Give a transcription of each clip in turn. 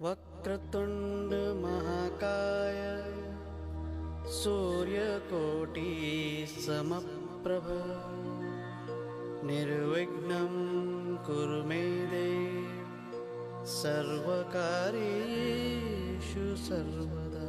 वक्रतुंड महाकाय सूर्यकोटि समप्रभ निर्विघ्नं कुरु मे देव सर्वकार्येषु सर्वदा।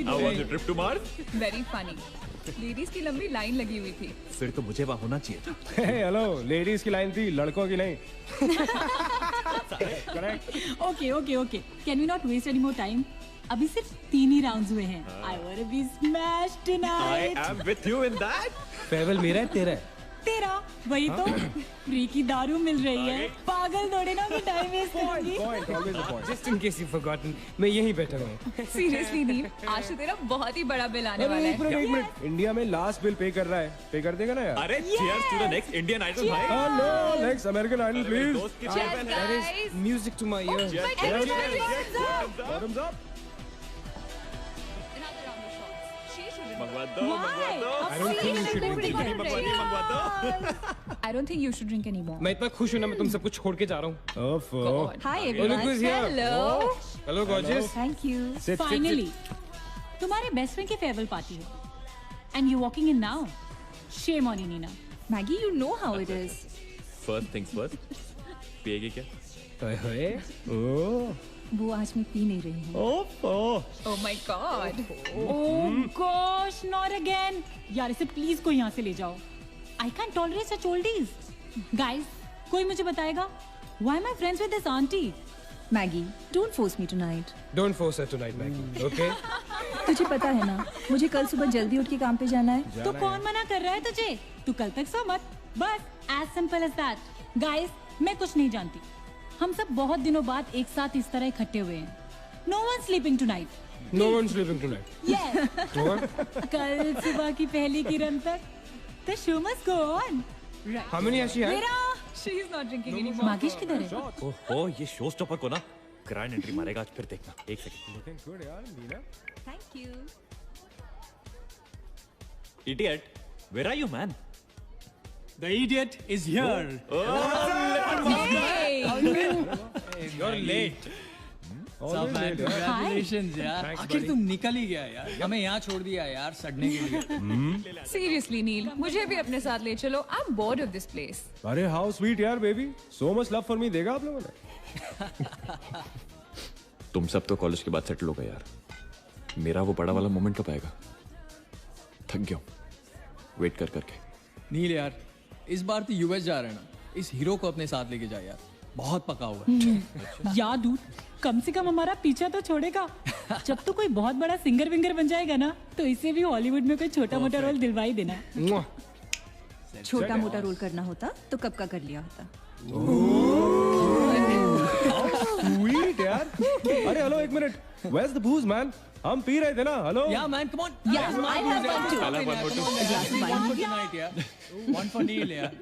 How was your trip to Mars? Very funny. Ladies की लंबी लाइन लगी हुई थी। फिर तो मुझे वहाँ होना चाहिए था। हेलो, लेडीज की लाइन थी, लड़कों की नहीं। Okay. Can we not waste any more time? अभी सिर्फ 3 ही राउंड्स हुए हैं। I wanna be smashed tonight. I am with you in that. Farewell मेरा है तेरा है? तेरा वही तो फ्री की दारू मिल रही है। पागल थोड़े ना मैं टाइम वेस्ट करूंगी। Just in case you've forgotten, मैं यहीं बैठा हूँ। सीरियसली दीप, आज तो तेरा बहुत ही बड़ा बिल आने वाला है। एक मिनट, इंडिया में लास्ट बिल पे कर रहा है, पे कर देगा ना यार? अरे cheers to the next Indian Idol भाई। Hello, next American Idol please. Cheers guys. Music to my ears. Bottoms up. मंगवा दो। Why? I don't think you should drink anymore. मैं इतना खुश हूँ ना, मैं तुम सबको छोड़ के जा रहा हूँ। Hi everyone. Hello. Hello gorgeous. Thank you. Sit. Finally, तुम्हारे बेस्ट फ्रेंड की फेयरवेल पार्टी है, and you walking in now. Shame on you, Nina. Maggie, you know how it is. First things first. पिएगी क्या? ओए, ओह, वो आज मैं P नहीं रही हूँ। Oh my God. Oh gosh, not again. यार इसे प्लीज कोई यहाँ से ले जाओ। I can't tolerate such oldies. Guys, कोई मुझे बताएगा? Why am I friends with this auntie? Maggi, don't force me tonight. Don't force her tonight Maggi, okay? तुझे पता है ना, मुझे कल सुबह जल्दी उठ के काम पे जाना है। तो कौन मना कर रहा है तुझे? तू कल तक सो मत, बस as simple as that. Guys, मैं कुछ नहीं जानती, हम सब बहुत दिनों बाद एक साथ इस तरह इकट्ठे हुए हैं। No one sleeping tonight. No one's sleeping tonight. Yes. No one? कल सुबह की पहली किरण तक the show must go on. How many has she had? मेरा She is not drinking anymore. मागिश किधर है? ओहो, ये शो स्टॉपर को ना ग्रैंड एंट्री मारेगा आज, फिर देखना। एक सेकंड। Looking good यार, Neela. Thank you. Idiot, where are you, man? The idiot is here. You're late. सब मैन, congratulations यार। Thanks, आखिर buddy. तुम निकल ही गया यार, हमें यहाँ छोड़ दिया यार सड़ने के लिए। Seriously, नील, मुझे भी अपने साथ ले चलो। I'm bored of this place. अरे how sweet यार baby, so much love for me देगा आप लोगों ने? तुम सब तो कॉलेज के बाद सेटल हो गए यार, मेरा वो बड़ा वाला मोमेंट कब आएगा? थक गया हूं वेट कर करके। नील यार, इस बार तो यूएस जा रहे हैं ना, इस हीरो को अपने साथ लेके जा यार, बहुत पका हुआ है। यार डूड, कम से कम हमारा पीछा तो छोड़ेगा। जब तो कोई बहुत बड़ा सिंगर विंगर बन जाएगा ना, तो इसे भी हॉलीवुड में कोई छोटा मोटा रोल दिलवा ही देना। छोटा मोटा रोल करना होता तो कब का कर लिया होता। Sweet यार। अरे हेलो एक minute, where's the booze man? हम पी रहे थे ना, hello? Yeah man, come on. Yeah, I have one too. I'll have one more too. One for tonight यार, one for Neil यार।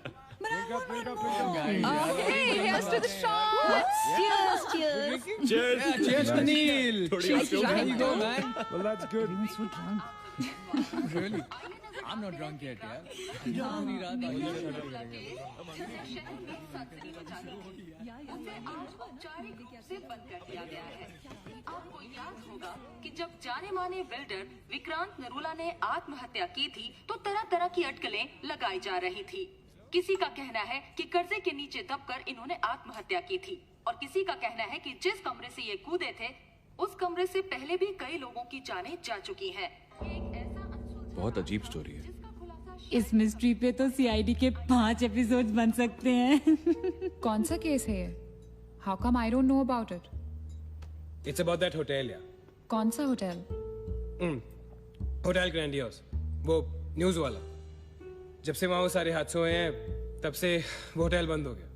Hey, here's to the shots. Cheers, cheers. Cheers. Yeah, cheers to Neil. Cheers. There you go man. Well that's good. Really? I'm not drunk yet यार। पूरी रात से बंद कर दिया गया है। आपको याद होगा कि जब जाने माने बिल्डर विक्रांत नरूला ने आत्महत्या की थी, तो तरह तरह की अटकलें लगाई जा रही थी। किसी का कहना है कि कर्जे के नीचे दबकर इन्होंने आत्महत्या की थी, और किसी का कहना है कि जिस कमरे से ये कूदे थे, उस कमरे से पहले भी कई लोगों की जानें जा चुकी हैं। बहुत अजीब स्टोरी है। इस मिस्ट्री पे तो सीआईडी के 5 एपिसोड्स बन सकते हैं। कौन सा केस है ये? How come I don't know about it? It's about that hotel यार। कौन सा होटल? होटल ग्रैंडियोस, वो न्यूज वाला। जब से वहाँ वो सारे हादसे हुए हैं, तब से वो होटल बंद हो गया।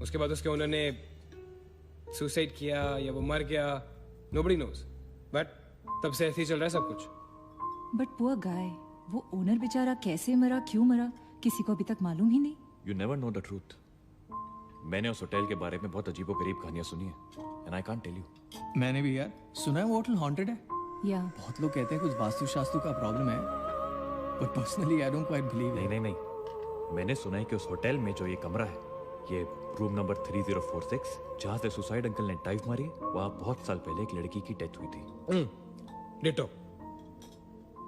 उसके बाद उसके ओनर ने सुसाइड किया या वो मर गया, nobody knows। बट तब से ऐसे ही चल रहा है सब कुछ। बट पुअर गाय, वो ओनर बेचारा कैसे मरा, क्यों मरा, किसी को अभी तक मालूम ही नहीं। You never know the truth. मैंने उस होटल के बारे में बहुत अजीबोगरीब कहानियां सुनी है, and I can't tell you. मैंने भी यार सुना है वो होटल हॉन्टेड है। या बहुत लोग कहते हैं कुछ वास्तु शास्त्र का प्रॉब्लम है, but personally I don't quite believe. नहीं, मैंने सुना है कि उस होटल में जो ये कमरा है, ये रूम नंबर 3046, जहाँ से सुसाइड अंकल ने डाइव मारी, वहाँ बहुत साल पहले एक लड़की की डेथ हुई थी। डिटो,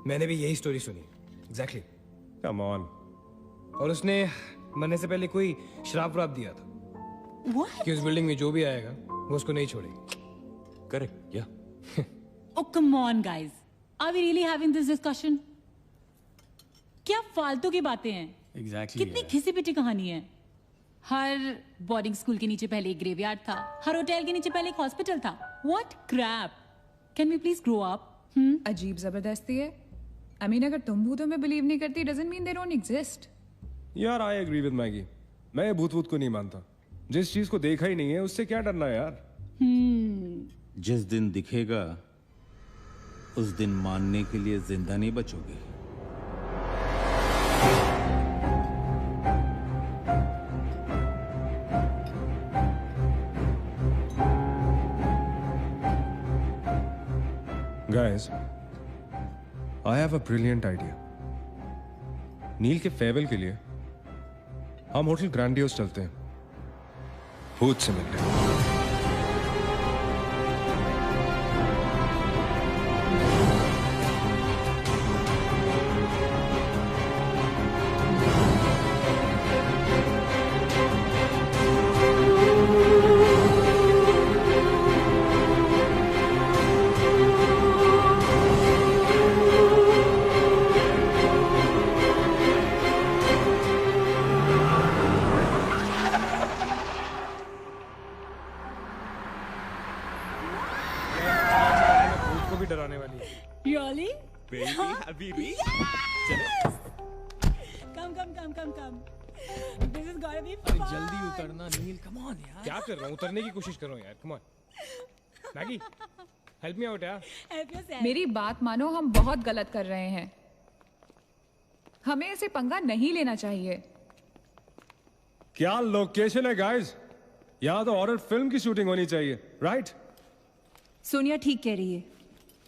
मैंने भी यही स्टोरी सुनी। एग्जैक्टली। Come on. और उसने मरने से पहले कोई श्राप व्राप दिया था कि उस बिल्डिंग में जो भी आएगा वो उसको नहीं छोड़ेगी। करेक्ट, या Oh come on guys, are we really having this discussion? क्या फालतू की बातें हैं। Exactly, कितनी yeah. घिसी पिटी कहानी है। हर बोर्डिंग स्कूल के नीचे पहले एक ग्रेवयार्ड था, हर होटल के नीचे पहले एक हॉस्पिटल था। What crap? Can we please grow up? अजीब जबरदस्ती है। I mean, अगर तुम भूतों में बिलीव नहीं करती, doesn't mean they don't exist. यार आई एग्री विद मैगी। मैं भूत वूत को नहीं मानता। जिस चीज को देखा ही नहीं है उससे क्या डरना है यार। जिस दिन दिखेगा उस दिन मानने के लिए जिंदा नहीं बचोगे। Guys, I have a brilliant idea. नील के फेयरवेल के लिए हम होटल ग्रैंडियोस चलते हैं, भूत से मिलते हैं। Baby heavy reach Come. This is gonna be अरे fun. जल्दी उतरना नील, कम ऑन यार। क्या कर रहा हूँ? उतरने की कोशिश कर रहा हूँ यार। Come on Maggi, help me out यार। Help yourself. मेरी बात मानो, हम बहुत गलत कर रहे हैं। हमें ऐसे पंगा नहीं लेना चाहिए। क्या लोकेशन है गाइस? यहाँ तो हॉरर फिल्म की शूटिंग होनी चाहिए, राइट? सोनिया ठीक कह रही है।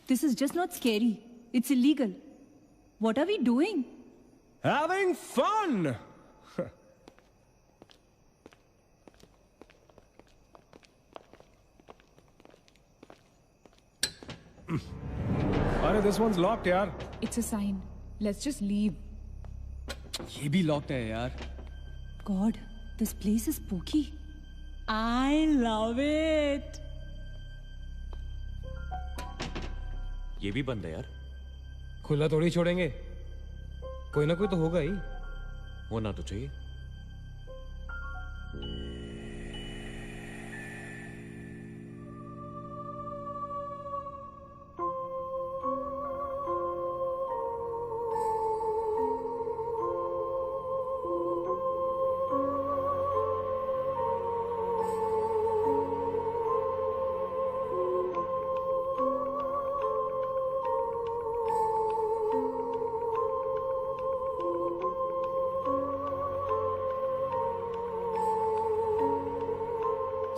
This is just not scary, it's illegal. What are we doing? Having fun! अरे this one's locked यार। It's a sign. Let's just leave. ये भी लॉक्ड है यार। God, this place is spooky. I love it. ये भी बंद है यार। खुला थोड़ी छोड़ेंगे, कोई ना कोई तो होगा ही। होना तो चाहिए।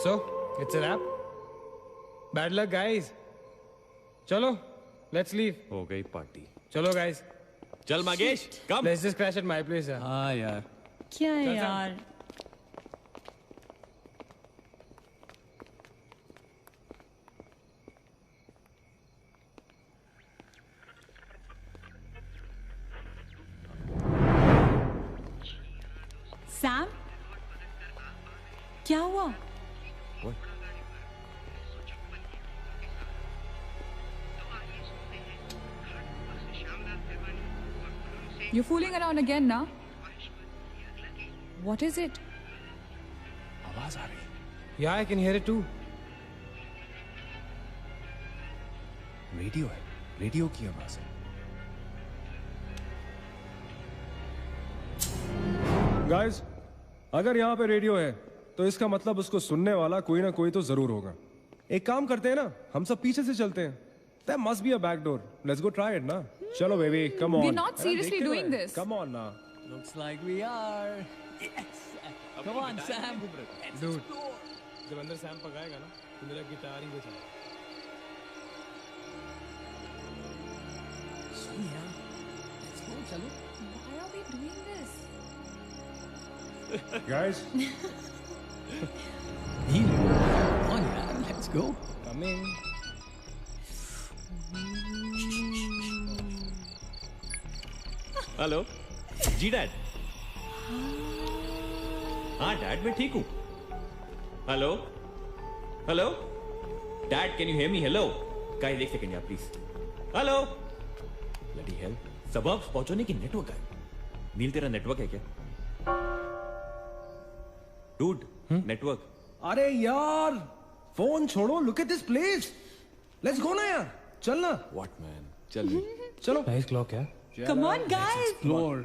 So, it's a wrap. Bad luck, guys. चलो, let's leave. हो गई पार्टी। चलो, guys. चल मागेश, कम। Let's just crash at my place. यार। हाँ यार। क्या है यार? सैम, क्या हुआ? You're fooling around again now? What is it? आवाज आ रही है। Yeah, I can hear it too. Radio है, रेडियो की आवाज है। गाइस, अगर यहाँ पे रेडियो है तो इसका मतलब उसको सुनने वाला कोई ना कोई तो जरूर होगा। एक काम करते हैं ना, हम सब पीछे से चलते हैं। There must be a back door. Let's go try it ना। चलो baby, come on. We're not seriously doing this. Come on ना। Looks like we are. Yes. Come on, Sam. Let's Dude. explore. जब अंदर Sam पकाएगा ना, तो मेरा guitar ही बजा। Sonia, let's go, चलो। Why are we doing this? Guys, nil, come on यार, let's go. Coming. Hello जी डैड। हाँ डैड, मैं ठीक हूँ। Hello hello dad, can you hear me? Hello guys, एक सेकंड यार प्लीज। हेलो ब्लडी हेल, सबब पहुंचने की नेटवर्क है। नील, तेरा नेटवर्क है क्या? Dude, network. अरे यार, फोन छोड़ो, look at this place. Let's go ना यार, चल ना। व्हाट मैन, चल चलो। Nice clock, yeah. Come on, guys. Explore.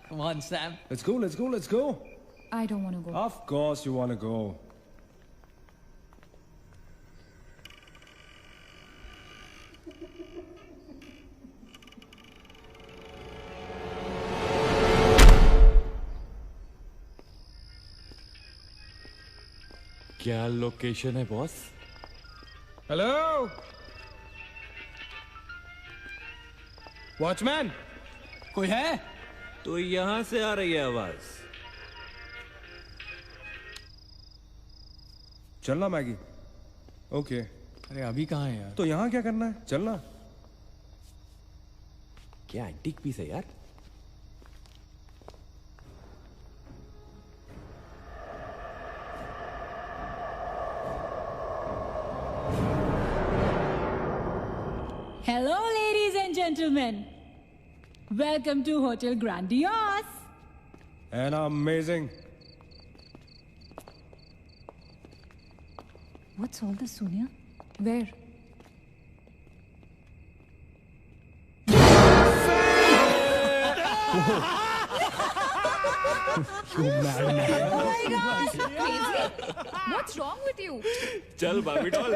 Come on, Sam. Let's go, let's go, let's go. I don't want to go. Of course you want to go. क्या location है boss? Hello. Watchman. कोई है? तो यहां से आ रही है आवाज। चलना मैगी। ओके। अरे अभी कहाँ है यार? तो यहाँ क्या करना है? चलना। क्या एंटीक पीस है यार? Hello, ladies and gentlemen. Welcome to Hotel Grandiose. And amazing. What's all this, Sonia? Where? What's wrong with you? चल बाबी doll.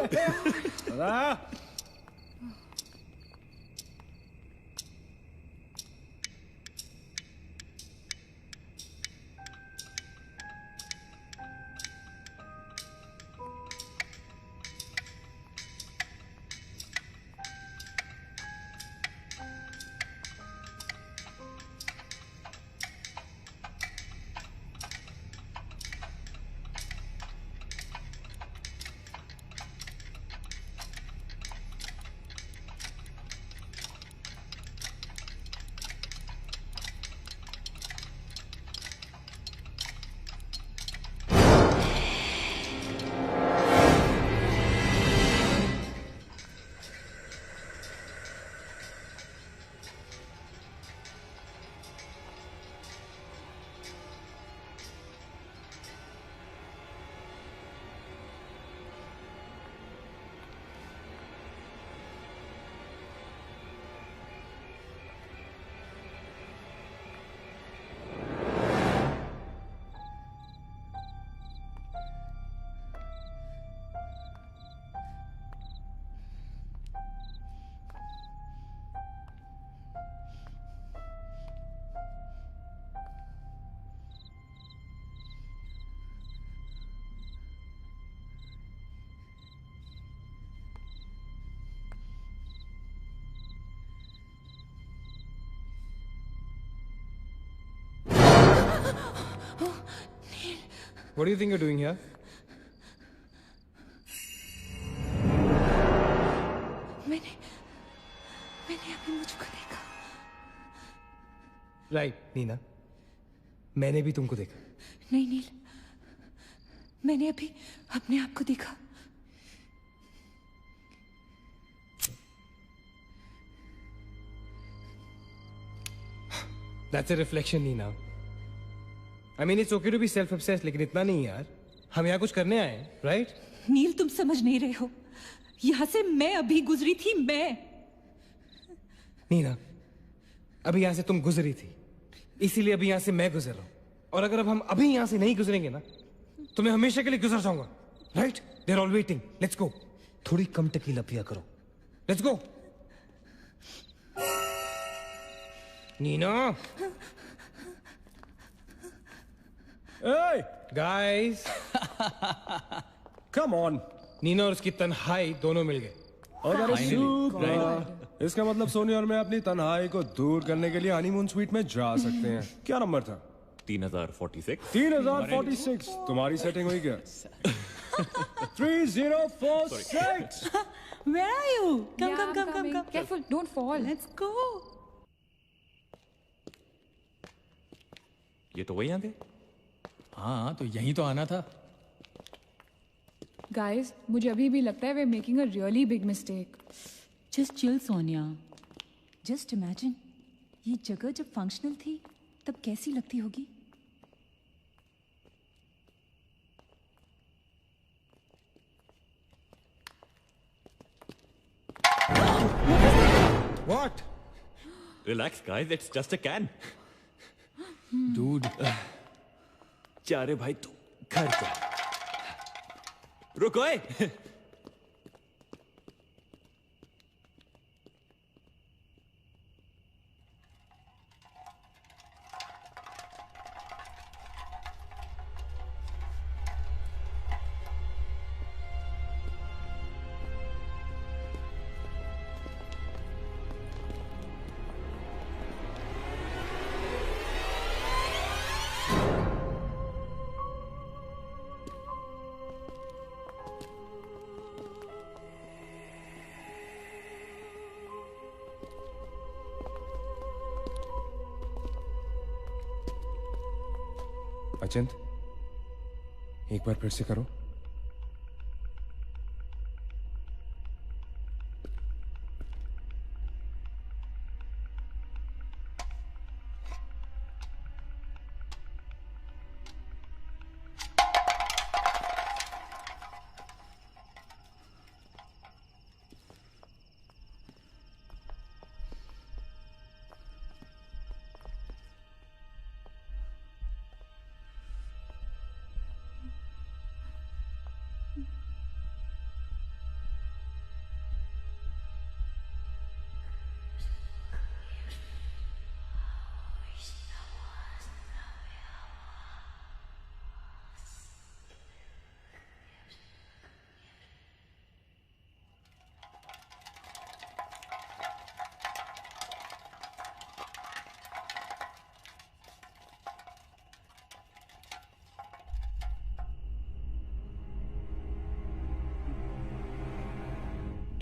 What do you think you're doing here? मैंने अभी मुझको देखा. Right, नीना. मैंने भी तुमको देखा. नहीं नील, मैंने अभी अपने आप को देखा. That's a reflection, Neena. I mean, it's okay to be self-obsessed, लेकिन इतना नहीं यार. हम यहाँ कुछ करने आए हैं, right? नील, तुम समझ नहीं रहे हो. यहाँ से मैं अभी गुजरी थी, मैं. नीना, अभी यहाँ से तुम गुजरी थी, इसीलिए अभी यहाँ से मैं गुजर रहा हूँ. और अगर अब हम अभी यहाँ से नहीं गुजरेंगे ना, तो मैं हमेशा के लिए गुजर जाऊंगा. Right? They're all waiting. Let's go. थोड़ी कम टकीला पिया करो. Let's go. Neena. Hey, Guys. come on. Neena और उसकी तन्हाई दोनों मिल गए. Oh, that is super. इसका मतलब सोनिया और मैं अपनी तन्हाई को दूर करने के लिए हनीमून स्वीट में जा सकते हैं. क्या नंबर था? 3046. 3046. तुम्हारी सेटिंग हुई क्या? 3046. Where are you? Come, Yeah, come, I'm come, come, coming. come. Careful, don't fall. Let's go. ये तो वही आ गए. हाँ तो यही तो आना था. Guys, मुझे अभी भी लगता है we're making a really big mistake. Just chill, Sonia. Just imagine, ये जगह जब फंक्शनल थी तब कैसी लगती होगी. What? Relax, guys. It's just a can. Dude. जा रे भाई तू घर जा. रुको ए. अचिंत, एक बार फिर से करो.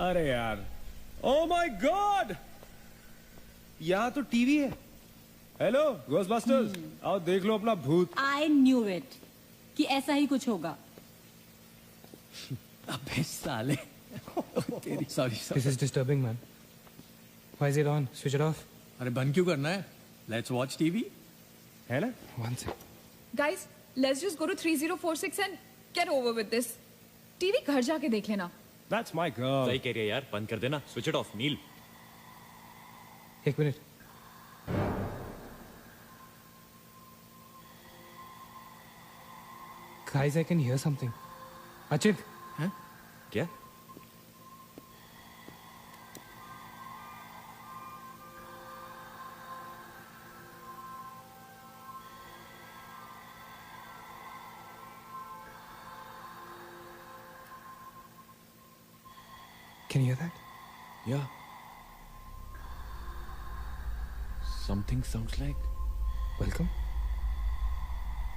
अरे यार, ओ माय गॉड, यहाँ तो टीवी है। हेलो घोस्टबस्टर्स, आओ देख लो अपना भूत। आई न्यू इट कि ऐसा ही कुछ होगा। अबे साले तेरी sorry This is disturbing, man. Why is it on? Switch it off. अरे बंद क्यों करना है? Let's watch TV. है ना? One sec. Guys, let's just go to 3046 and get over with this. TV घर जाके देख लेना। That's my girl. सही कह रही है यार, बंद कर देना, स्विच इट ऑफ। नील, एक minute. Guys, I can hear something. Achit, हैं? क्या? can you hear that? Yeah. Something sounds like. Welcome.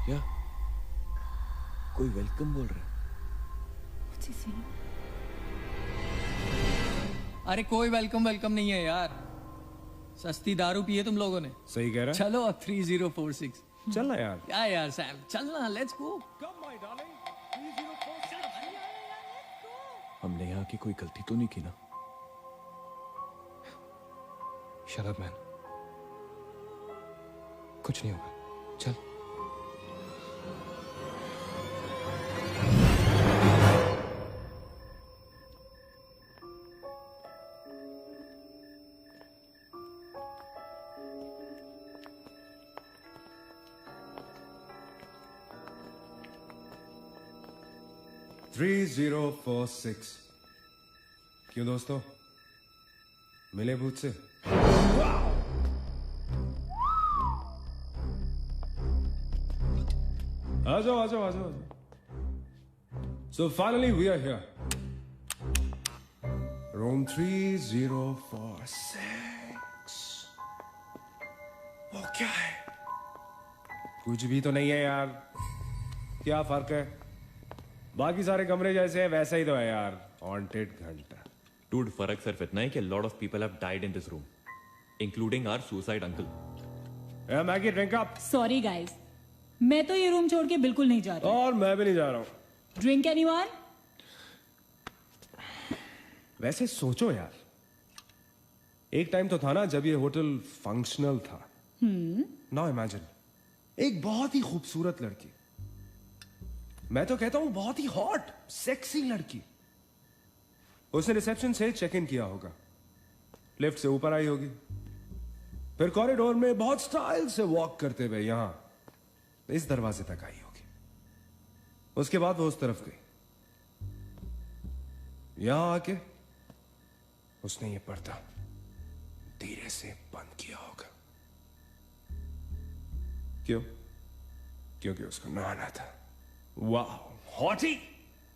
Yeah. कोई वेलकम बोल रहा है। अरे कोई वेलकम नहीं है यार, सस्ती दारू पिए तुम लोगों ने। सही कह रहा है। चलो 3046। चलना यार। क्या यार सैम, चलना, लेट्स गो। हमने यहाँ की कोई गलती तो नहीं की ना? Shut up, man. कुछ नहीं होगा, चल। थ्री 3046। क्यों दोस्तों, मिले भूत से? आ जाओ आ जाओ आ जाओ। So finally we are here. Room 3046. वो क्या है? कुछ भी तो नहीं है यार। क्या फर्क है? बाकी सारे कमरे जैसे है वैसा ही तो है यार। हॉन्टेड घंटा। Dude, फर्क सिर्फ इतना है कि a lot of people have died in this room, including our suicide uncle. Maggi drink up. Sorry guys, मैं तो ये रूम छोड़ के बिल्कुल नहीं जा रही। और मैं भी नहीं जा रहा हूँ। Drink anyone? वैसे सोचो यार, एक टाइम तो था ना जब ये होटल फंक्शनल था। नाउ इमेजिन, एक बहुत ही खूबसूरत लड़की, मैं तो कहता हूं बहुत ही हॉट सेक्सी लड़की, उसने रिसेप्शन से चेक इन किया होगा, लिफ्ट से ऊपर आई होगी, फिर कॉरिडोर में बहुत स्टाइल से वॉक करते हुए यहां इस दरवाजे तक आई होगी। उसके बाद वो उस तरफ गई, यहां आके उसने ये पर्दा धीरे से बंद किया होगा। क्यों? क्योंकि उसको नहाना था। वाह, हॉटी!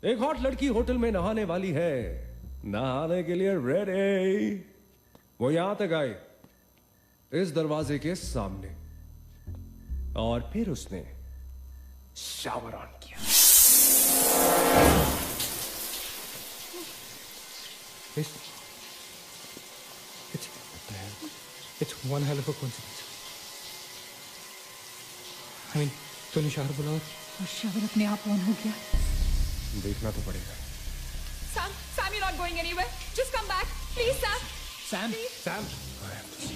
एक हॉट लड़की होटल में नहाने वाली है, नहाने के लिए रेडी। वो यहां तक आई, इस दरवाजे के सामने, और फिर उसने शावर ऑन किया। It's one hell of a coincidence. I mean, तूने शावर बोला और शावर अपने आप ऑन हो गया। देखना तो पड़ेगा। Sam, you're not going anywhere. Just come back, please, Sam. Sam, Please. Sam, I have to see.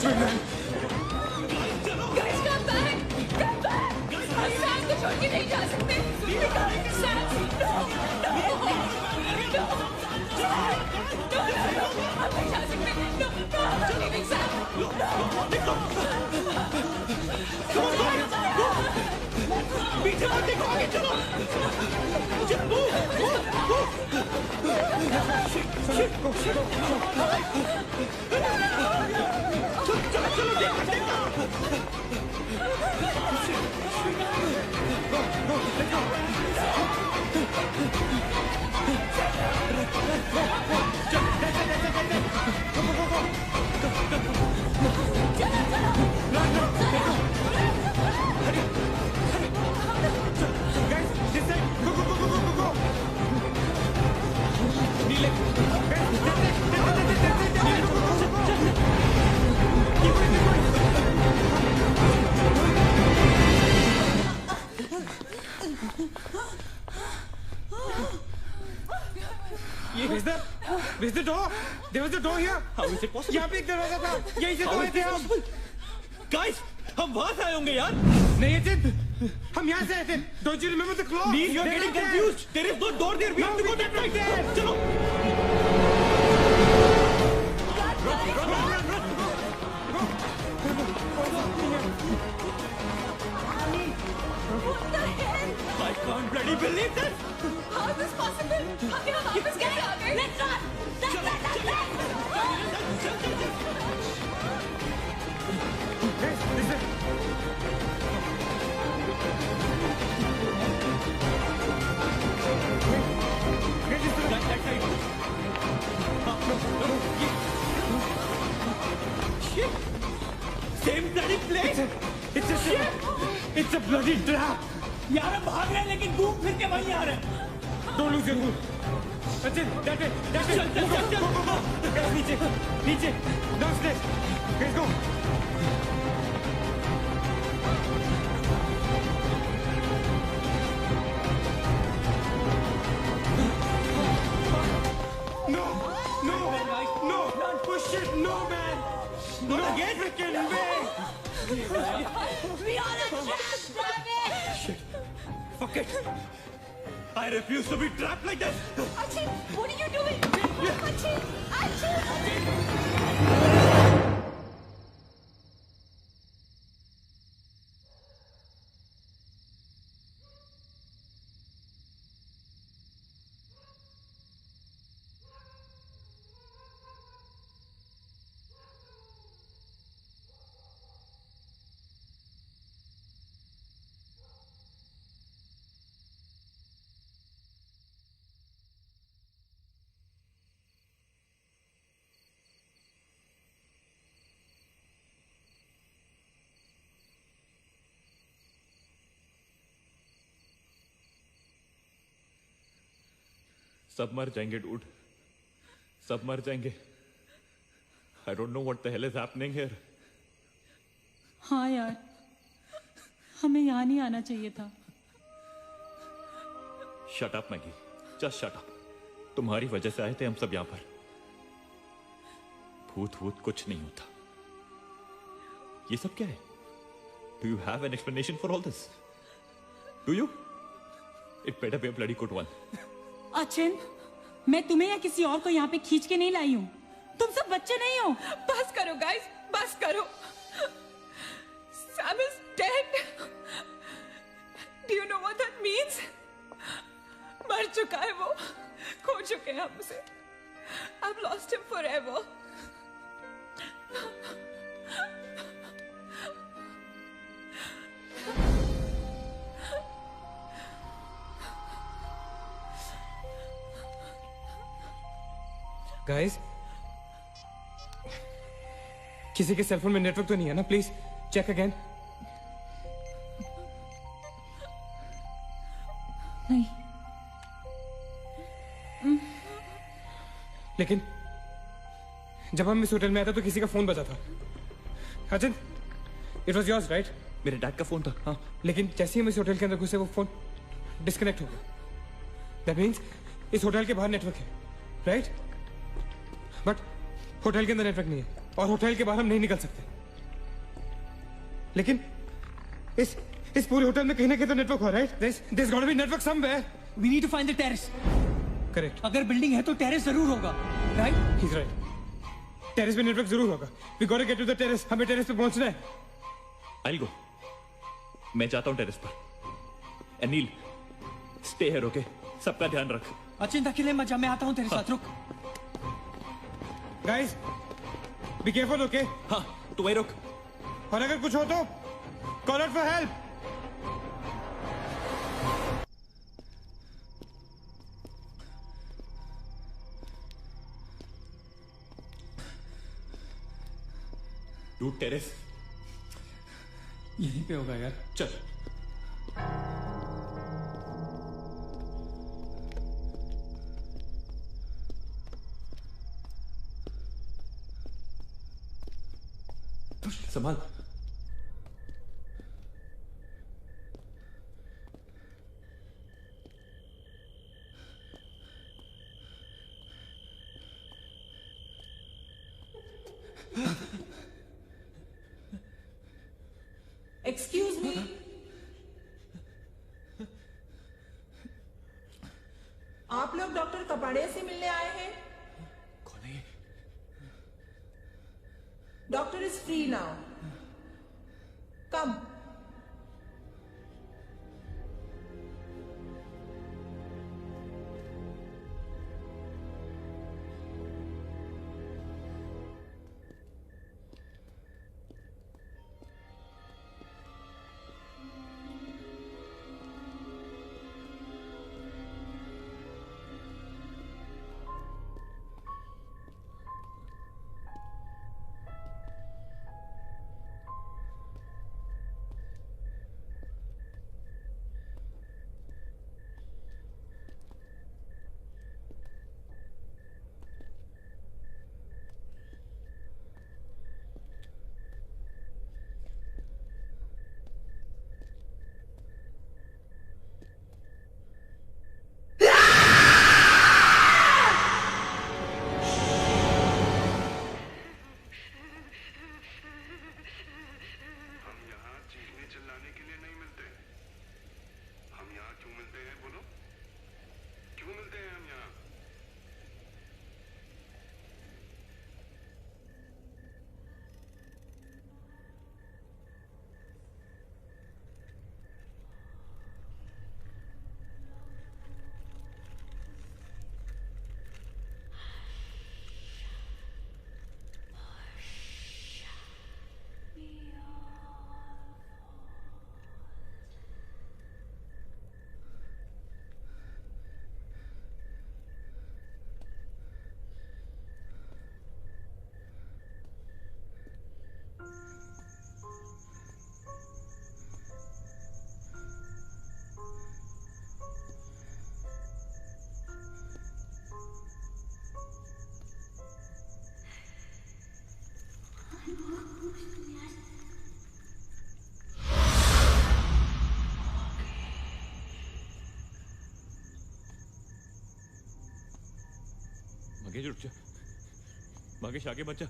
do it, man. Guys, come back! Come back! हम सैम को छोड़ के नहीं जा सकते। सैम, no, no, no, हम नहीं जा सकते। No, no, I'm not leaving Sam. No, पीछे मत देखो, आगे चलो। चलो, Where's the door? There was a door here. How is it possible? यहाँ पे एक दरवाजा था। यहीं से तो आए थे हम। Guys, हम वहाँ से आए होंगे यार। नहीं अचित, हम यहाँ से आए थे। Don't you remember the claw? Please, you're getting confused. There is no door there. We have to go that way. चलो। I can't bloody believe this. How is this possible? हम यहाँ वापस कैसे आ गए? Let's run! Same bloody place. It's a shit. It's a bloody trap. यार हम भाग रहे हैं लेकिन घूम फिर के वहीं आ रहे हैं। Don't lose your cool. Sachin, that way. चल चल चल चल। Guys, नीचे, नीचे. Downstairs. Guys, go. No, no, no. Push it, no, man. Not again. Freaking way. We are a trap, damn it! Shit. Fuck it. I refuse to be trapped like this. Achin, what are you doing? Achin, Achin! सब मर जाएंगे dude, सब मर जाएंगे। I don't know what the hell is happening here. हाँ यार, हमें यहाँ नहीं आना चाहिए था। Shut up Maggi, just shut up. तुम्हारी वजह से आए थे हम सब यहाँ पर। भूत भूत कुछ नहीं होता। ये सब क्या है? Do you have an explanation for all this? Do you? It better be a bloody good one. Achin, मैं तुम्हें या किसी और को यहाँ पे खींच के नहीं लाई हूँ। तुम सब बच्चे नहीं हो। बस करो गाइस, बस करो। Sam is dead. Do you know what that means? मर चुका है वो, खो चुके हैं हम उसे। I've lost him forever. Guys, किसी के सेलफोन में नेटवर्क तो नहीं है ना? Please check again. नहीं। लेकिन जब हम इस होटल में आए थे तो किसी का फोन बजा था। Achin, it was yours right? मेरे डैड का फोन था। हाँ, लेकिन जैसे ही हम इस होटल के अंदर घुसे वो फोन डिस्कनेक्ट हो गया। दैट मीन्स इस होटल के बाहर नेटवर्क है, राइट? बट होटल के अंदर नेटवर्क नहीं है और होटल के बाहर हम नहीं निकल सकते। लेकिन इस पूरे होटल में कहीं ना कहीं तो नेटवर्क हो रहा है। There's got to be network somewhere. We need to find the terrace. Correct. अगर बिल्डिंग है तो टेरेस जरूर होगा, right? He's right. टेरेस पे नेटवर्क जरूर होगा। We got to get to the terrace. हमें टेरेस पे पहुंचना है। I'll go. मैं जाता हूँ टेरेस पर। Anil, stay here, okay? सबका ध्यान रख। चिंता के लिए मत जा, मैं आता हूँ तेरे साथ, रुक। Guys, be careful, okay? हाँ, तू वहीं रुक। और अगर कुछ हो तो call out for help. Dude terrace यहीं पे होगा यार। चल। संभाल। एक्सक्यूज मी, आप लोग डॉक्टर कपाड़े से मिलने आए हैं? कौन है? डॉक्टर इज फ्री नाउ, कम। मगेश रुक जा। मगेश आगे मत जा।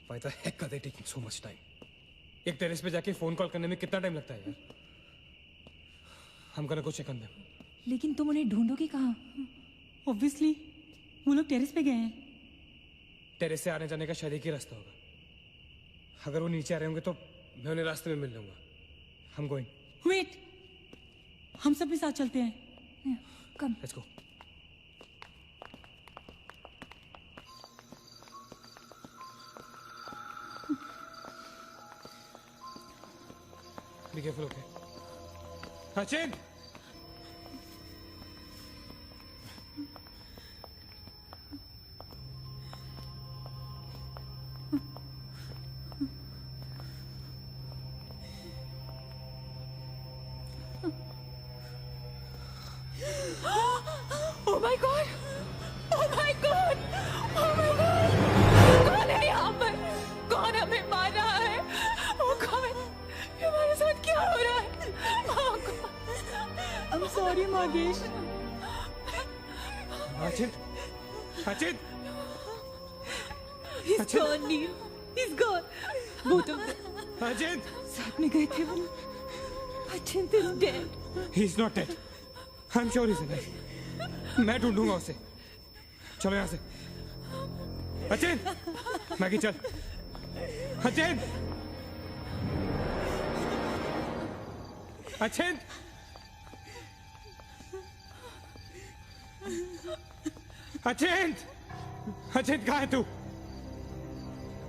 Why the heck are they taking so much time? एक टेरेस पे जाके फोन कॉल करने में कितना टाइम लगता है यार? हम gonna go check on them. लेकिन तुम उन्हें ढूंढोगे कहाँ? Obviously, वो लोग टेरेस पे गए हैं. टेरेस से आने जाने का शायद एक ही रास्ता होगा. अगर वो नीचे आ रहे होंगे तो मैं उन्हें रास्ते में मिल लूंगा. I'm going. Wait, हम सब भी साथ चलते हैं. Come. Let's go. Be careful, okay? Sachin! Oh my God! Oh my God! Oh my God! कौन है यहाँ पर? कौन हमें मार रहा है? Oh God! हमारे साथ क्या हो रहा है? Oh God! I'm sorry, Magesh. Sachin! Sachin! He's gone, Neil. He's gone. Both of them. Sachin! साथ में गए थे वो. Sachin is dead. He's not dead. I'm sure he's alive. मैं ढूंढूंगा उसे. चलो यहाँ से. Sachin! मैगी चल. Sachin! Sachin! Sachin! Sachin, कहाँ है तू?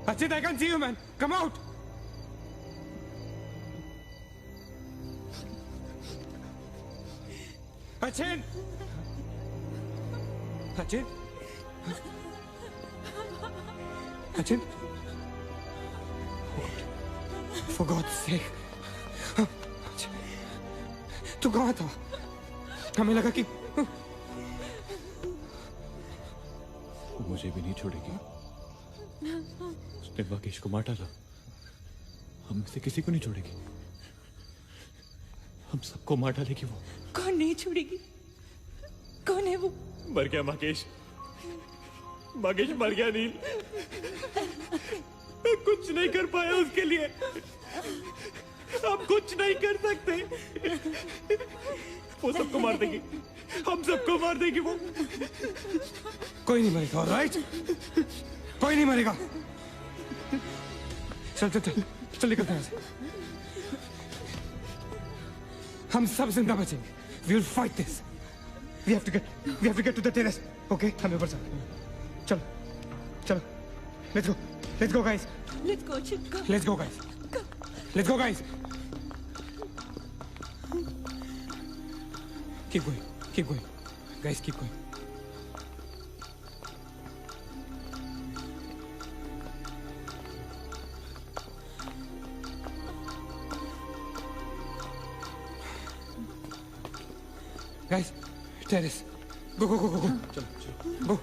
Sachin, I can't see you, man. Come out. Sachin! Sachin? Sachin? For God's sake. तू कहाँ था? हमें लगा कि मुझे भी नहीं छोड़ेगी. उसने महेश को मार डाला. हम में से किसी को नहीं छोड़ेगी. हम सबको मार डालेगी वो. कौन नहीं छोड़ेगी? कौन है वो? मर गया महेश. महेश मर गया. नील कुछ नहीं कर पाया उसके लिए. हम कुछ नहीं कर सकते. वो सबको मार देगी. हम सबको मार देगी वो. कोई नहीं मरेगा, ऑलराइट? कोई नहीं मरेगा. चल चल चल चल निकलते हैं यहाँ से. हम सब जिंदा बचेंगे. We will fight this. We have to get to the terrace. Okay? हमें ऊपर चल. चलो चलो. Let's go. Let's go, guys. Let's go, Chip. Go. Let's go, guys. Let's go, guys. Keep going. Keep going. Guys, keep going. Guys, terrace. Go, go, go, go, go. चलो, चलो. Go.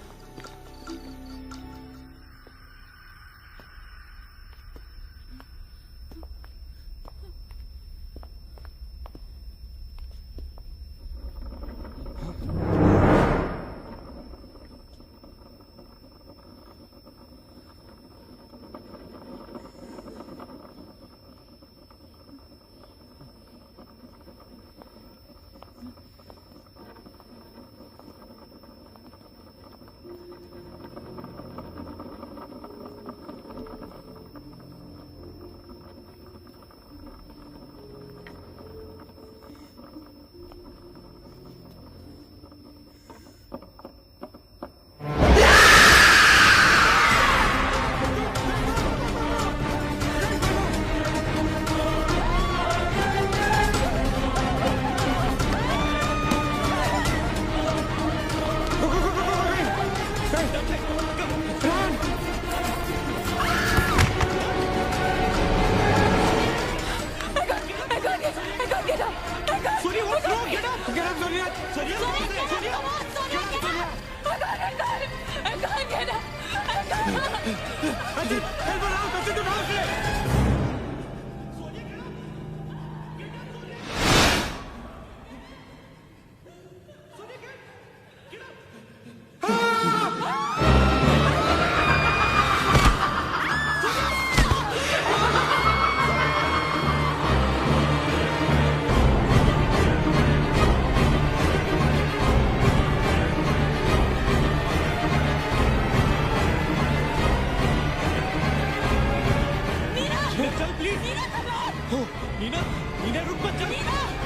Meena रुक मत जा।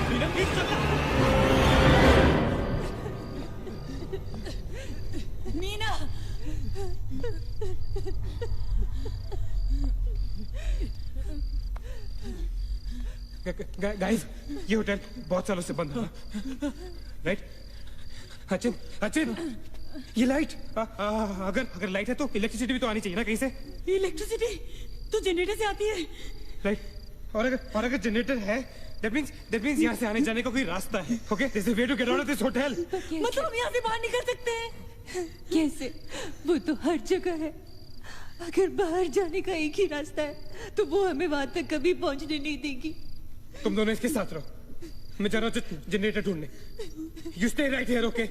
मीना प्लीज चल। Meena guys, ये hotel बहुत सालों से बंद है, राइट? अचिन, अचिन, ये लाइट, अगर लाइट है तो इलेक्ट्रिसिटी भी तो आनी चाहिए ना कहीं से। इलेक्ट्रिसिटी तो जनरेटर से आती है, राइट? और अगर जनरेटर है, that means यहाँ से आने जाने का कोई रास्ता है, okay? There's a way to get out of this hotel. मतलब हम यहाँ से बाहर निकल सकते हैं? कैसे? वो तो हर जगह है। अगर बाहर जाने का एक ही रास्ता है तो वो हमें वहां तक कभी पहुंचने नहीं देगी। तुम दोनों इसके साथ रहो, मैं जा रहा हूँ जनरेटर ढूंढने। You stay right here, okay?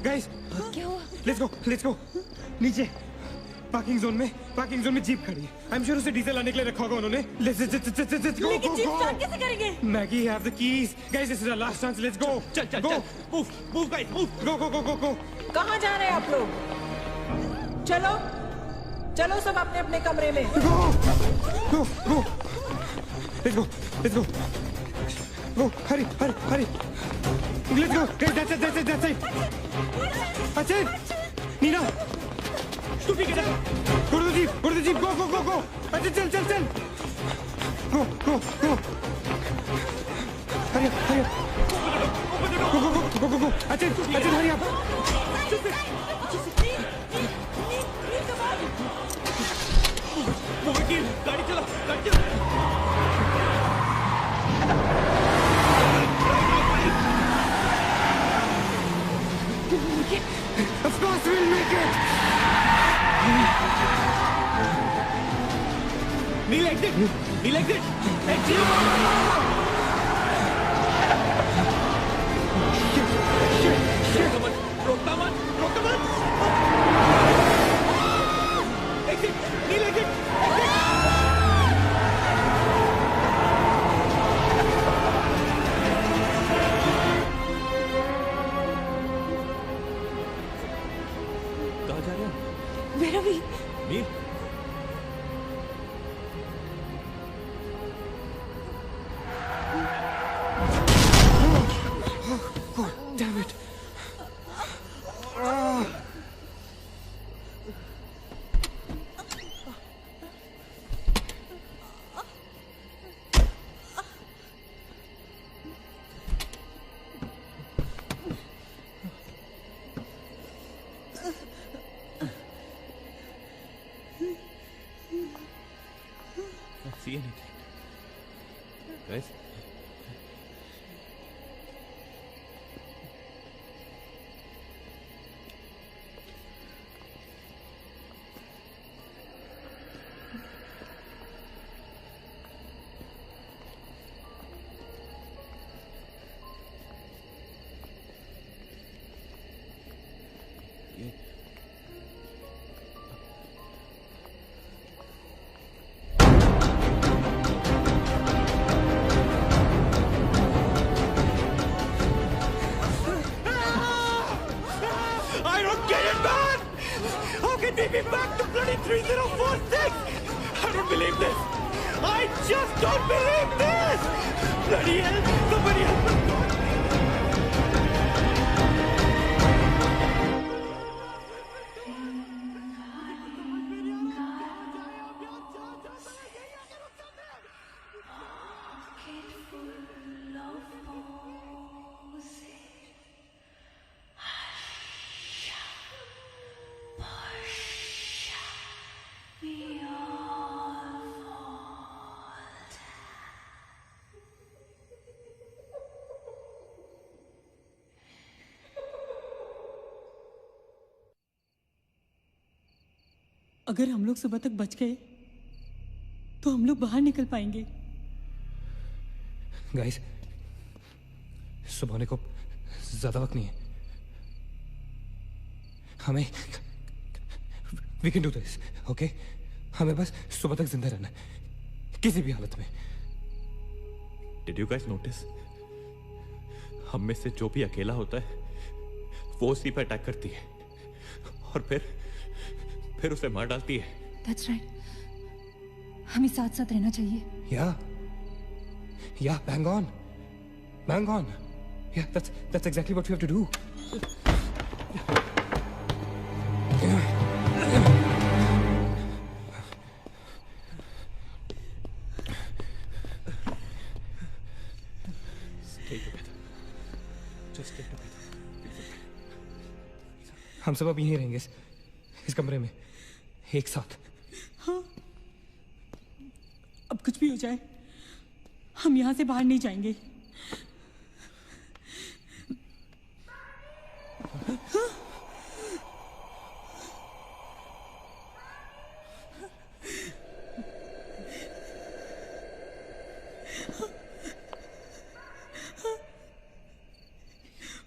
Guys, क्या हुआ? Let's go. नीचे पार्किंग जोन में जीप खड़ी है। आई एम श्योर उसे डीजल लाने के लिए रखा होगा उन्होंने। Let's go. लेकिन जीप स्टार्ट कैसे करेंगे? Maggie have the keys. Guys, this is our last chance. Let's go. चल। Move guys, move. गो। कहाँ जा रहे हैं आप लोग? चलो सब अपने अपने कमरे में। Go. Let's go. Go, hurry. Let's go. That's it. Achin! Nina! Stupid kid! Go to the jeep. Go. Achin, chal. Go. Hurry up. Go. Achin, hurry up. वो वकील, गाड़ी चला। Of course we'll make it! Neil, exit! Exit! Shit! रोकता मत! Exit! Neil, exit! Where are we? Neil? Oh, damn it. See anything? Guys? Take me back to bloody 3046! I don't believe this! I just don't believe this! Bloody hell! Somebody help me! अगर हम लोग सुबह तक बच गए तो हम लोग बाहर निकल पाएंगे। गाइस, सुबह होने को ज्यादा वक्त नहीं है। हमें we can do this, okay? हमें बस सुबह तक जिंदा रहना है, किसी भी हालत में। Did you guys notice? हम में से जो भी अकेला होता है वो उसी पर अटैक करती है और फिर उसे मार डालती है। That's right. हमें साथ साथ रहना चाहिए। Yeah, bang on. Yeah, that's exactly what we have to do. Stay together. Just stay together. हम सब अब यहीं रहेंगे इस कमरे में एक साथ। हाँ, अब कुछ भी हो जाए हम यहाँ से बाहर नहीं जाएंगे। हाँ?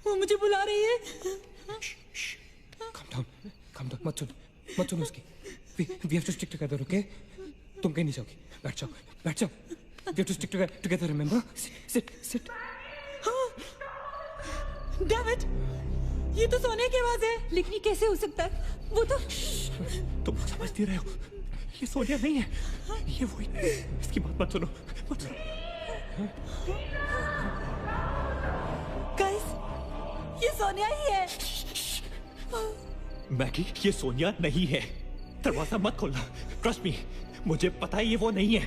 वो मुझे बुला रही है। Calm down, मत सुनो उसकी। We have to stick together, okay? तुम कहीं नहीं जाओगी। बैठ जाओ। We have to stick together, remember? Sit. David, ये तो सोने की आवाज है। लेकिन ये कैसे हो सकता है? वो तो तुम समझ नहीं रहे हो, ये सोनिया नहीं है, ये वही। इसकी बात मत सुनो। गाइस, ये सोनिया ही है। मैगी, ये सोनिया नहीं है। दरवाजा मत खोलना। ट्रस्ट मी, मुझे पता है ये वो नहीं है।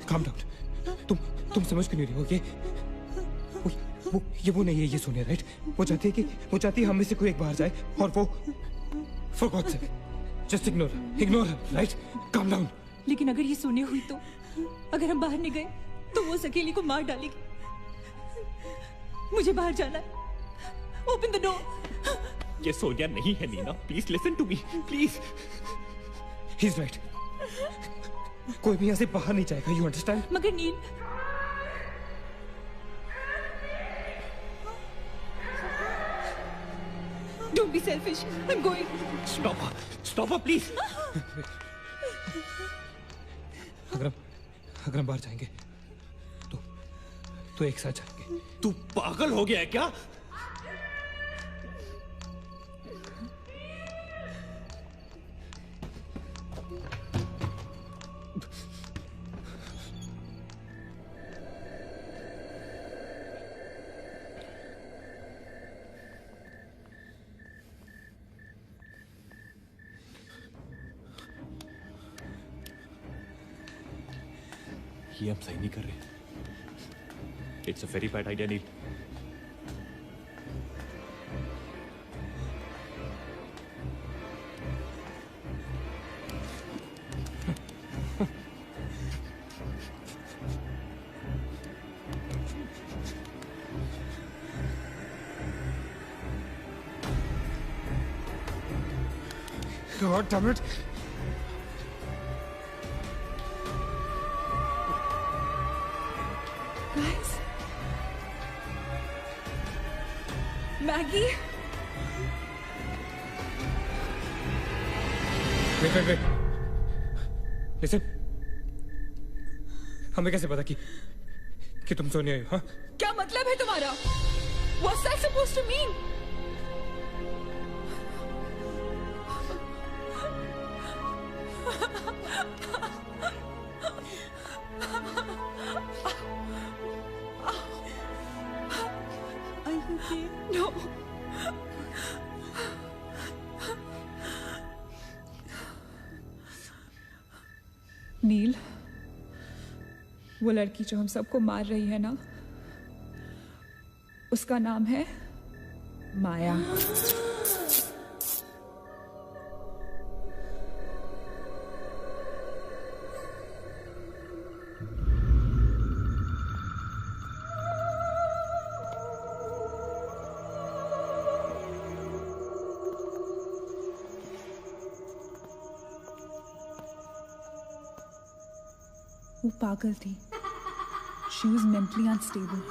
Calm down. तुम समझ क्यों नहीं रहे हो? वो नहीं है, ये सोनिया, राइट? वो चाहती है हम में से कोई एक बाहर जाए और वो for God's sake, just ignore her, right? Calm down. लेकिन अगर ये सोनिया हुई तो अगर हम बाहर नहीं गए तो वो उस अकेली को मार डालेगी। मुझे बाहर जाना है। Open the door. ये सोनिया नहीं है Neena, please listen to me, please. He's right. कोई भी यहाँ से बाहर नहीं जाएगा, you understand? मगर नील, don't be selfish. I'm going. Stop her, please. अगर हम बाहर जाएंगे तो एक साथ जाएंगे। तू पागल हो गया है क्या? ये हम सही नहीं कर रहे। It's a very bad idea Neel. God damn it. Guys, Maggie. Wait. Listen. हमें कैसे पता कि तुम सोनिया हो? हाँ? क्या मतलब है तुम्हारा? What's that supposed to mean? No. नील, वो लड़की जो हम सबको मार रही है ना, उसका नाम है माया। वो पागल थी। She was mentally unstable.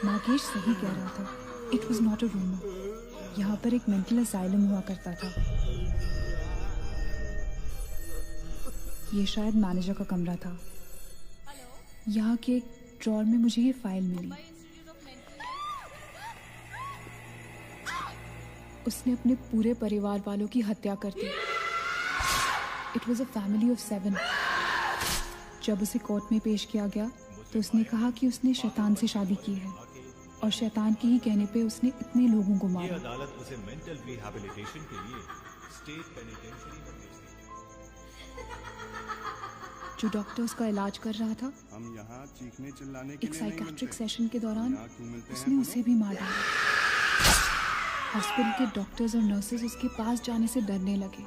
Nagesh सही कह रहा था। It was not a rumour. यहाँ पर एक मेंटल असाइलम हुआ करता था। ये शायद मैनेजर का कमरा था। यहाँ के एक ड्रॉर में मुझे ये फाइल मिली। उसने अपने पूरे परिवार वालों की हत्या कर दी। It was a family of 7। जब उसे कोर्ट में पेश किया गया तो उसने कहा कि उसने शैतान से शादी की है और शैतान के ही कहने पे उसने इतने लोगों को मारा। अदालत उसे मेंटल रिहैबिलिटेशन के लिए स्टेट पेनिटेंशियरी में भेज दी। जो डॉक्टर उसका इलाज कर रहा था, हम यहाँ चीखने चिल्लाने के एक लिए नहीं साइकेट्रिक मिलते। सेशन के दौरान यहाँ क्यों मिलते हैं उसने बोलो? उसे भी मार डाला। हॉस्पिटल के डॉक्टर्स और नर्सेज उसके पास जाने से डरने लगे।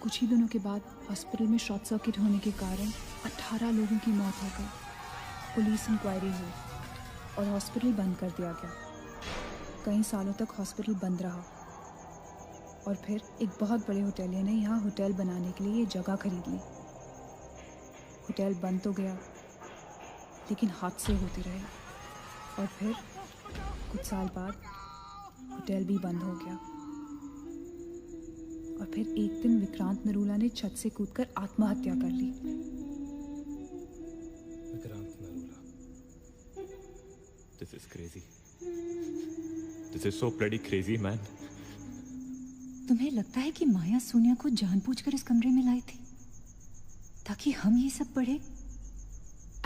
कुछ ही दिनों के बाद हॉस्पिटल में शॉर्ट सर्किट होने के कारण 18 लोगों की मौत हो गई। पुलिस इंक्वायरी हुई और हॉस्पिटल बंद कर दिया गया। कई सालों तक हॉस्पिटल बंद रहा और फिर एक बहुत बड़े होटलियर ने यहाँ होटल बनाने के लिए ये जगह खरीद ली। होटल बंद तो गया लेकिन हादसे होते रहे और फिर कुछ साल बाद होटल भी बंद हो गया। और फिर एक दिन विक्रांत नरूला ने छत से कूदकर आत्महत्या कर ली। Vikrant Narula. This is crazy. This is so bloody crazy, man. तुम्हें लगता है कि माया सोनिया को जानबूझकर इस कमरे में लाई थी ताकि हम ये सब पढ़े?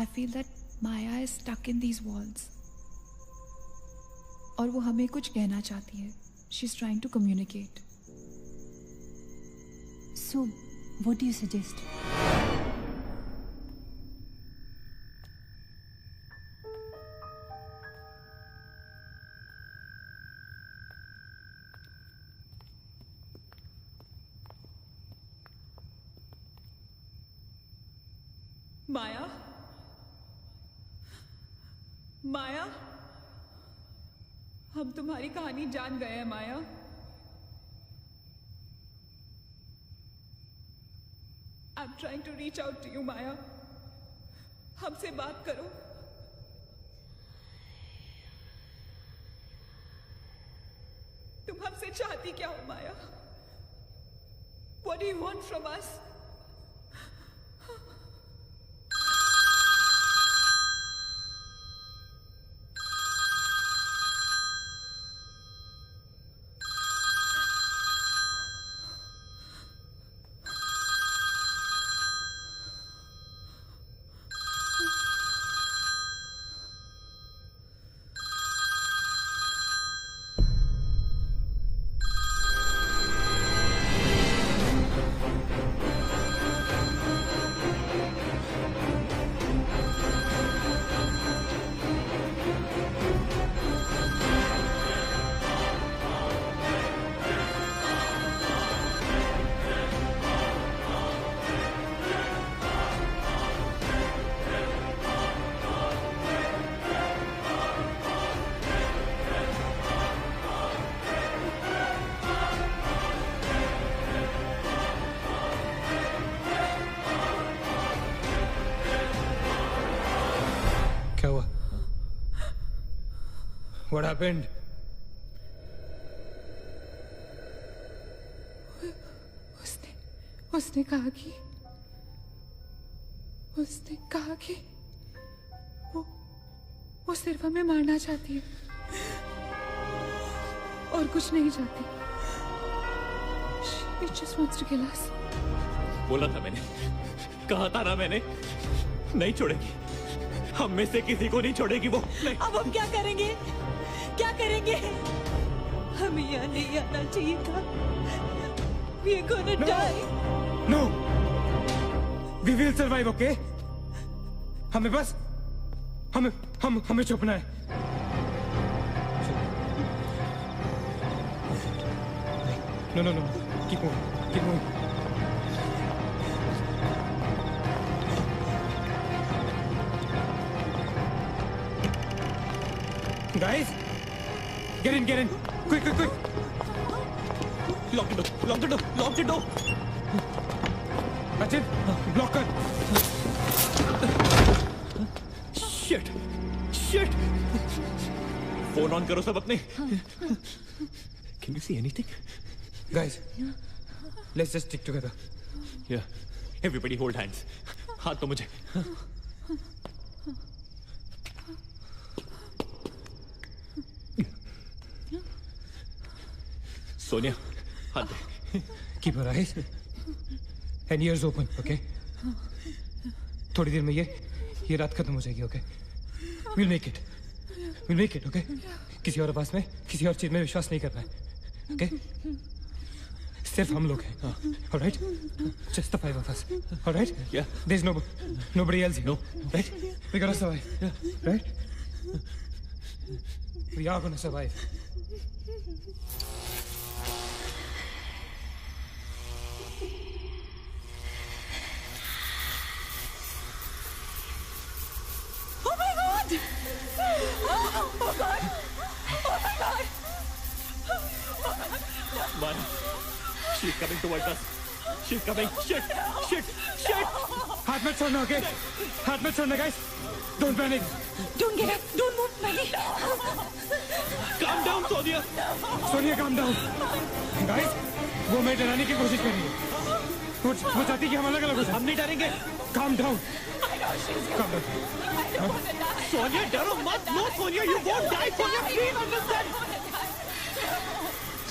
I feel that Maya is stuck in these walls. और वो हमें कुछ कहना चाहती है। She's trying to communicate. So, what do you suggest? माया, माया, हम तुम्हारी कहानी जान गए हैं माया। I'm trying to reach out to you, माया। हमसे बात करो। तुम हमसे चाहती क्या हो माया? What do you want from us? क्या हुआ? What happened? उसने कहा कि वो सिर्फ हमें मारना चाहती है और कुछ नहीं चाहती। She just wants to kill us. बोला था मैंने, कहा था ना मैंने, नहीं छोड़ेगी। हम में से किसी को नहीं छोड़ेगी वो। नहीं। अब हम क्या करेंगे? क्या करेंगे? हमें यहाँ नहीं आना चाहिए था। We are gonna die. No. We will survive, okay? हमें छुपना है। No. Keep moving. Guys, get in. Quick. Lock the door. Achit, block कर। शिट शिट फोन ऑन करो सब अपने. Can you see anything? Guys, let's just stick together. Yeah. Everybody hold hands. हाथ तो मुझे. सोनिया, हाथ दे. Keep your eyes and ears open, okay? थोड़ी देर में ये रात खत्म हो जाएगी, okay? We'll make it. We'll make it, okay? किसी और आवाज में, किसी और चीज में विश्वास नहीं करना है, okay? सिर्फ हम लोग हैं, all right? Just the five of us, all right? Yeah. There's nobody else here, no, right? We're gonna survive, right? We are gonna survive. Oh my God! Oh God! Oh my God! Maya, she's coming towards us. She's coming. Shit! Shit! Shit! हाथ मत छोड़ना, okay? हाथ मत छोड़ना, guys. Don't panic. Don't get up. Don't move, Maggie. Calm down, Sonia. Sonia, calm down. Guys, वो मैं डराने की कोशिश कर रही है. वो चाहती कि हम अलग अलग हो जाएं. हम नहीं डरेंगे. Calm down. Calm down. Sonia, डरो मत. No, Sonia, you won't die. Sonia, please understand.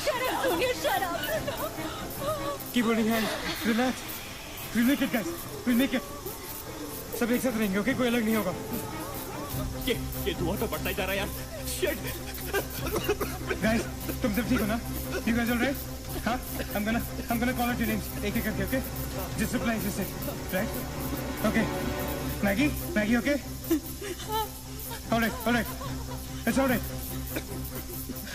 Shut up, Sonia. Shut up. Keep holding hands. Relax. We'll make it, guys. We'll make it. सब एक साथ रहेंगे, okay? कोई अलग नहीं होगा. ये धुआं तो बढ़ता ही जा रहा है यार. Shit. Guys, तुम सब ठीक हो ना? You guys all right? हाँ? I'm gonna call out your names. एक एक करके, okay? Just reply as you say, right? Okay. Maggie, okay? All right. It's all right.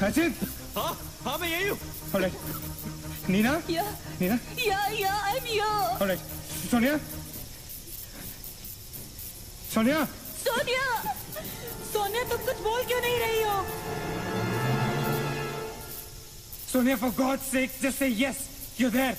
Ajit. हाँ मैं यही हूँ. All right. Nina? Yeah. Nina? Yeah, I'm here. All right. Sonia? Sonia, तुम कुछ बोल क्यों नहीं रही हो? Sonia, for God's sake, just say yes. You're there.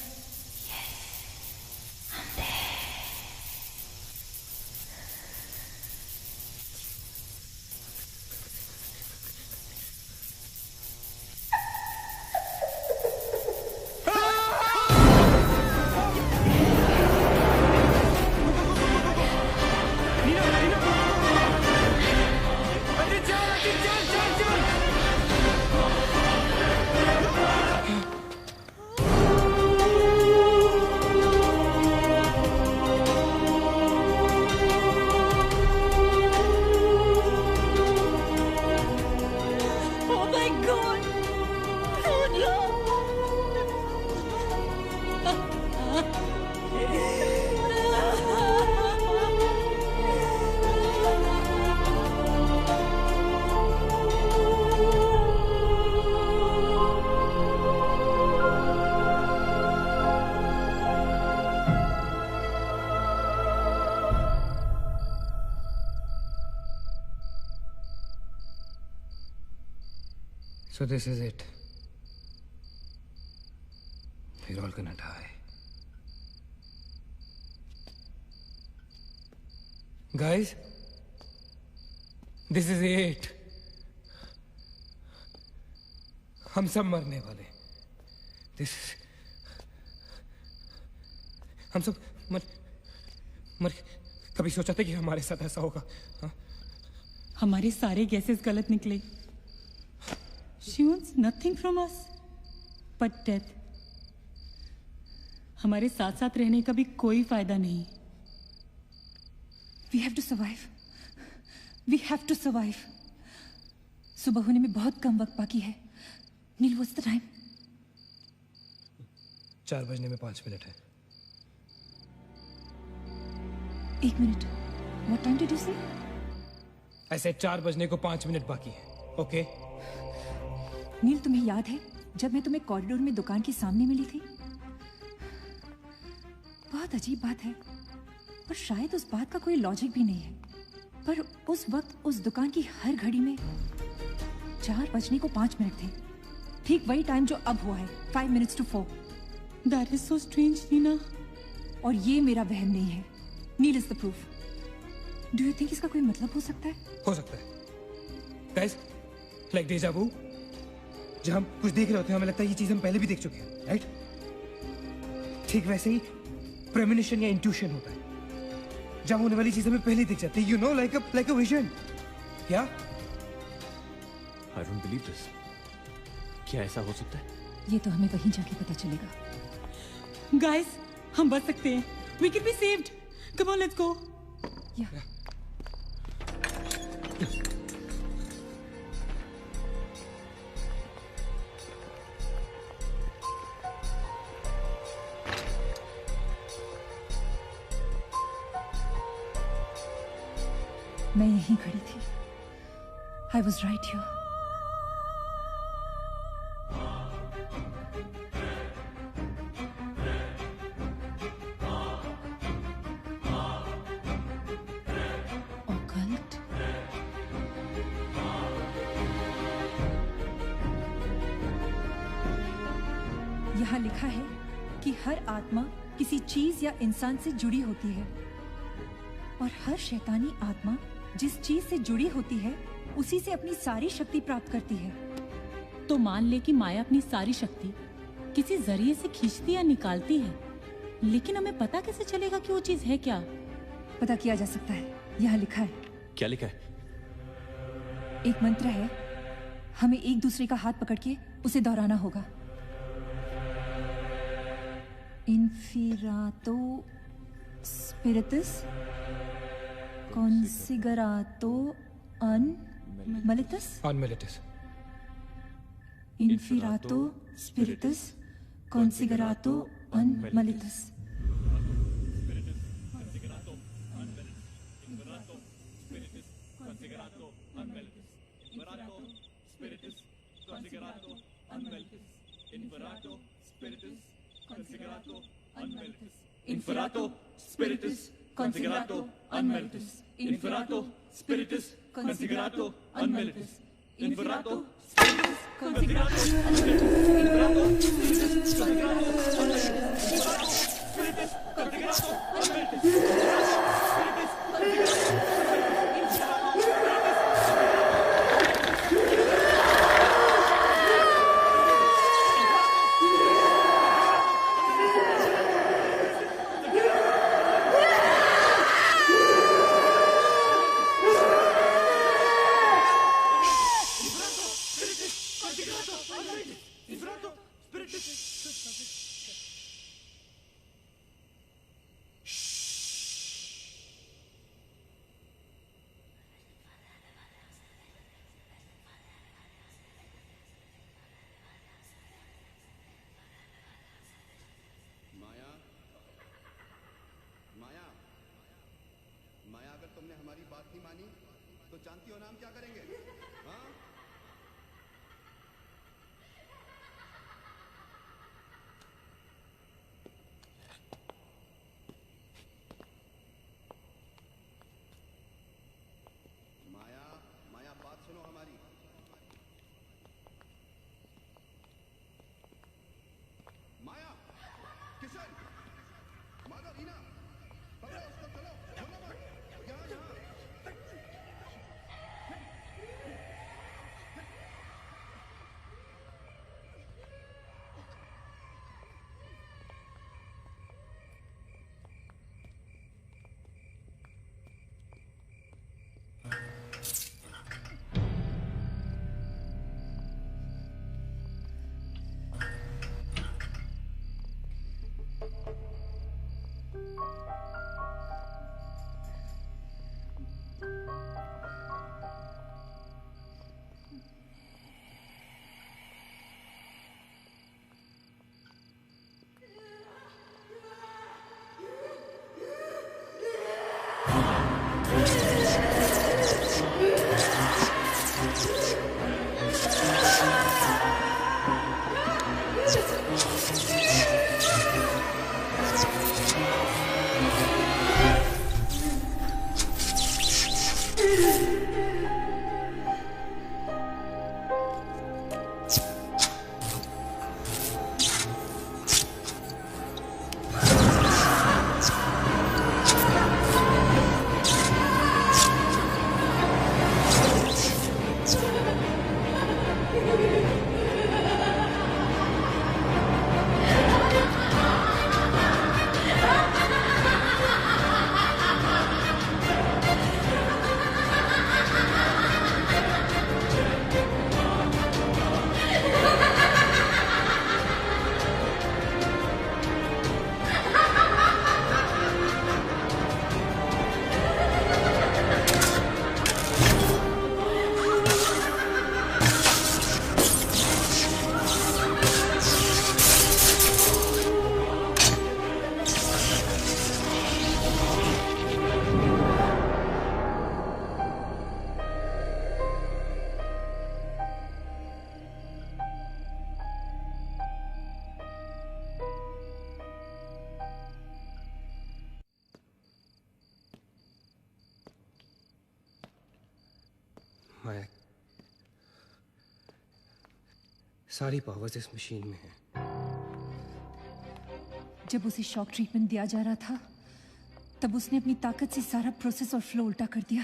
So this is it. We're all gonna die. Guys, this is it. हम सब मरने वाले. हम सब मर कभी सोचा था कि हमारे साथ ऐसा होगा? हाँ? हमारे सारे गैसेस गलत निकले. She wants nothing from us but death. हमारे साथ साथ रहने का भी कोई फायदा नहीं. We have to survive. We have to survive. सुबह होने में बहुत कम वक्त बाकी है. नील, what's the time? 4 बजने में 5 मिनट है. 1 minute. What time did you say? ऐसे 4 बजने को 5 मिनट बाकी है. ओके? नील, तुम्हें याद है जब मैं तुम्हें कॉरिडोर में दुकान के सामने मिली थी? बहुत अजीब बात है और शायद उस बात का कोई लॉजिक भी नहीं है, पर उस वक्त उस दुकान की हर घड़ी में 4 बजने को 5 मिनट थे. ठीक वही टाइम जो अब हुआ है, 5 minutes to 4. That is so strange, Nina. और ये मेरा वहम नहीं है. Neel is the proof. Do you think इसका कोई मतलब हो सकता है? हो सकता है गाइस, लाइक डेजा वू। जब हम कुछ देख रहे होते हैं हमें लगता है ये चीज हम पहले भी देख चुके हैं, राइट? ठीक वैसे ही प्रेमोनिशन या इंट्यूशन होता है, जब होने वाली चीज हमें पहले दिख जाती है, you know, like a vision. क्या? I don't believe this. क्या ऐसा हो सकता है? ये तो हमें कहीं जाके पता चलेगा। गाइस, हम बच सकते हैं। We can be saved. Come on, let's go. Yeah. मैं यहीं खड़ी थी। I was right here. Occult? यहाँ लिखा है कि हर आत्मा किसी चीज या इंसान से जुड़ी होती है और हर शैतानी आत्मा जिस चीज से जुड़ी होती है उसी से अपनी सारी शक्ति प्राप्त करती है। तो मान ले कि माया अपनी सारी शक्ति किसी जरिए से खींचती या निकालती है, लेकिन हमें पता कैसे चलेगा कि वो चीज है क्या? पता किया जा सकता है, यहाँ लिखा है। क्या लिखा है? एक मंत्र है, हमें एक दूसरे का हाथ पकड़ के उसे दोहराना होगा। इन्फिरातो स्पिरिटस कॉन्सिगरातो अनमलिटस। इन्फिरातो स्पिरिटस कॉन्सिगरातो अनमलिटस। Inferato spiritus considerato unmeritus. Inferato spiritus considerato unmeritus. Inferato spiritus considerato unmeritus. Inferato spiritus considerato unmeritus. Inferato spiritus considerato unmeritus. Spiritus माया, सारी पावर्स इस मशीन में है। जब उसे शॉक ट्रीटमेंट दिया जा रहा था तब उसने अपनी ताकत से सारा प्रोसेस और फ्लो उल्टा कर दिया।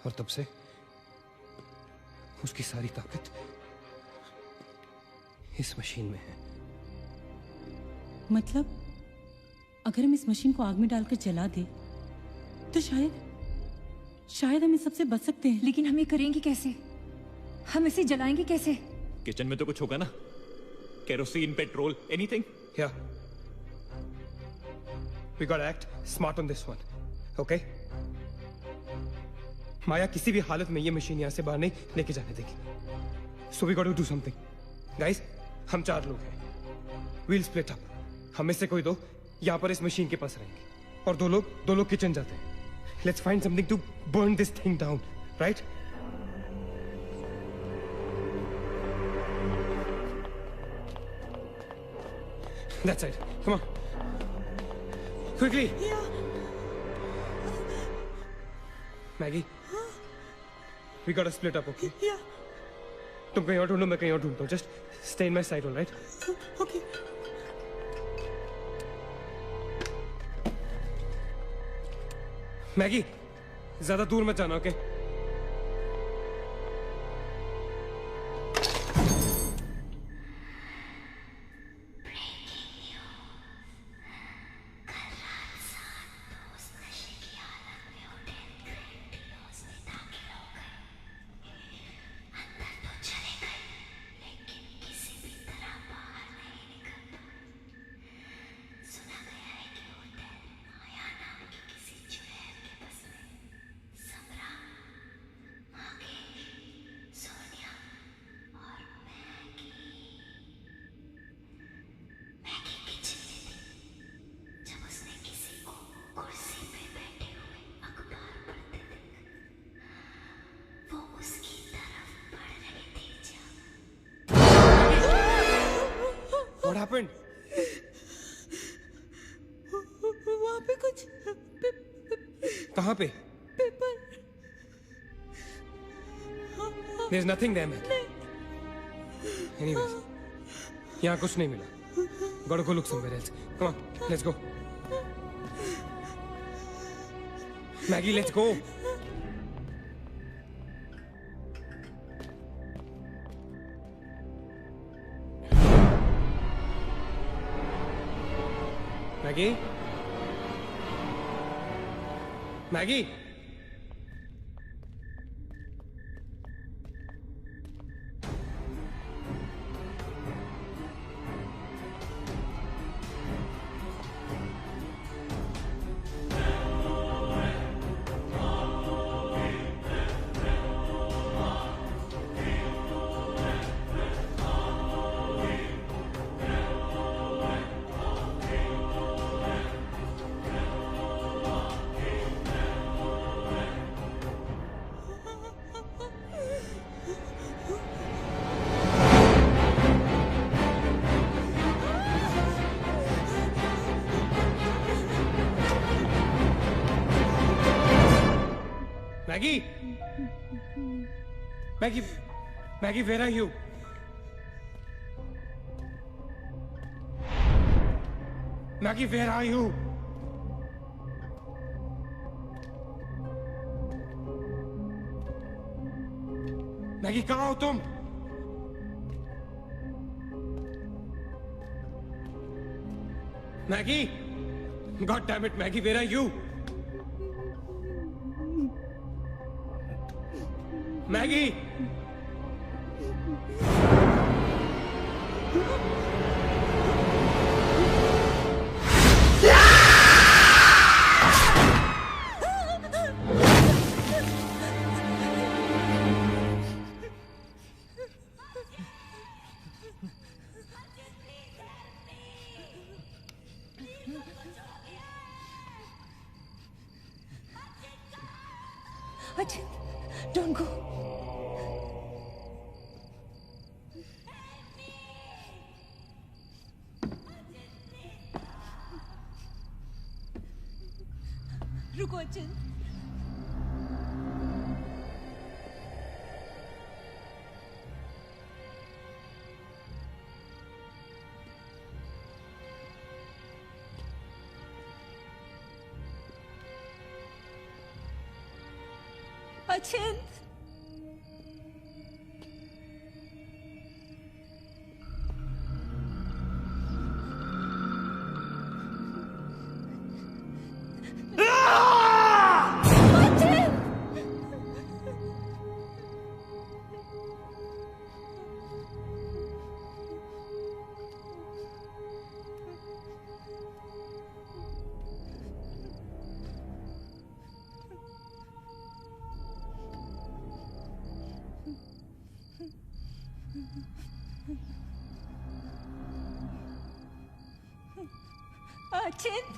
और तब से उसकी सारी ताकत इस मशीन में है। मतलब अगर हम इस मशीन को आग में डालकर जला दे तो शायद हम इस सबसे बच सकते हैं। लेकिन हम ये करेंगे कैसे? हम इसे जलाएंगे कैसे? किचन में तो कुछ होगा ना, kerosene, petrol, anything. Yeah. We gotta act smart on this one, okay? माया किसी भी हालत में ये मशीन यहाँ से बाहर नहीं लेके जाने देगी। So we gotta do something. Guys, हम 4 लोग हैं। We'll split up. हम में से कोई 2 यहाँ पर इस मशीन के पास रहेंगे और 2 लोग किचन जाते हैं। Let's find something to burn this thing down, right? That's it. Come on. Quickly. Yeah. Maggie. We gotta split up, okay? Yeah. तुम कहीं और ढूंढो, मैं कहीं और ढूंढता हूँ. Just stay in my side, all right? Okay. Maggi, ज्यादा दूर मत जाना, ओके? What happened? वहाँ पे कुछ कहाँ पे? Paper. There's nothing there, man. Anyways, यहाँ कुछ नहीं मिला. Gotta go look somewhere else. Come on, let's go. Maggie, let's go. Maggie? Maggie? Maggie? Maggie, where are you? Maggie, where are you? Maggie, कहाँ हो तुम? Maggie? God damn it, Maggie, where are you? Maggie! Ajit, don't go. रुको अचिंत, अचिंत अचिंत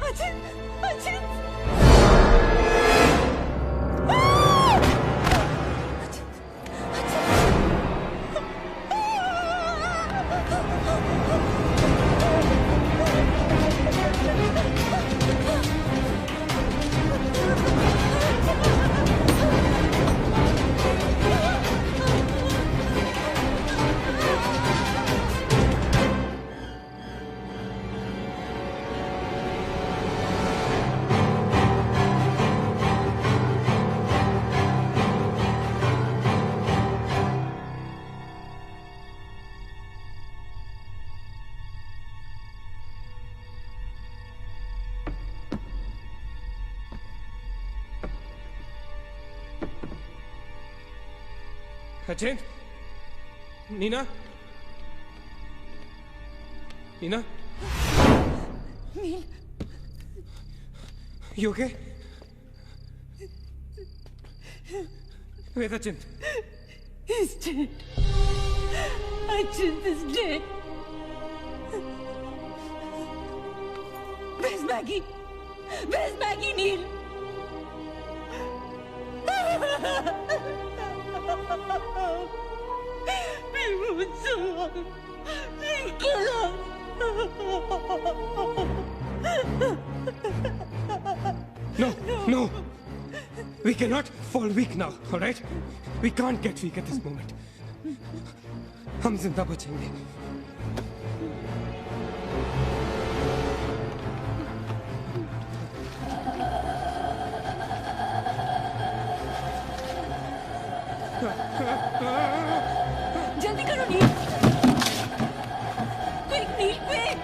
अचिंत अचिंत अचिंत नीना नीना नील You okay? Where's Achint? He's dead. Achint is dead. Where's Maggie? Where's Maggie, Neil? We were so wrong. They killed us. No. We cannot fall weak now, all right? We can't get weak at this moment. हम जिंदा बचेंगे. जल्दी करो नील. Quick, नील, quick.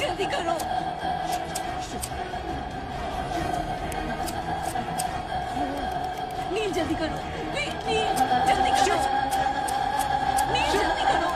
जल्दी करो. नील जल्दी करो. Quick, नील जल्दी करो. नील जल्दी करो.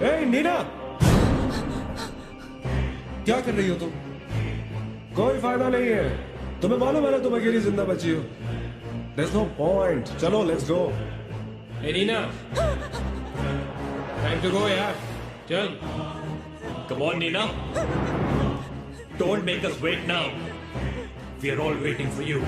ए नीना, क्या कर रही हो तुम? कोई फायदा नहीं है, तुम्हें मालूम है ना तुम अकेली जिंदा बची हो। There's no point. चलो let's go. ए नीना, टाइम टू गो यार, चल। Come on, Nina. Don't make us wait now. We are all waiting for you.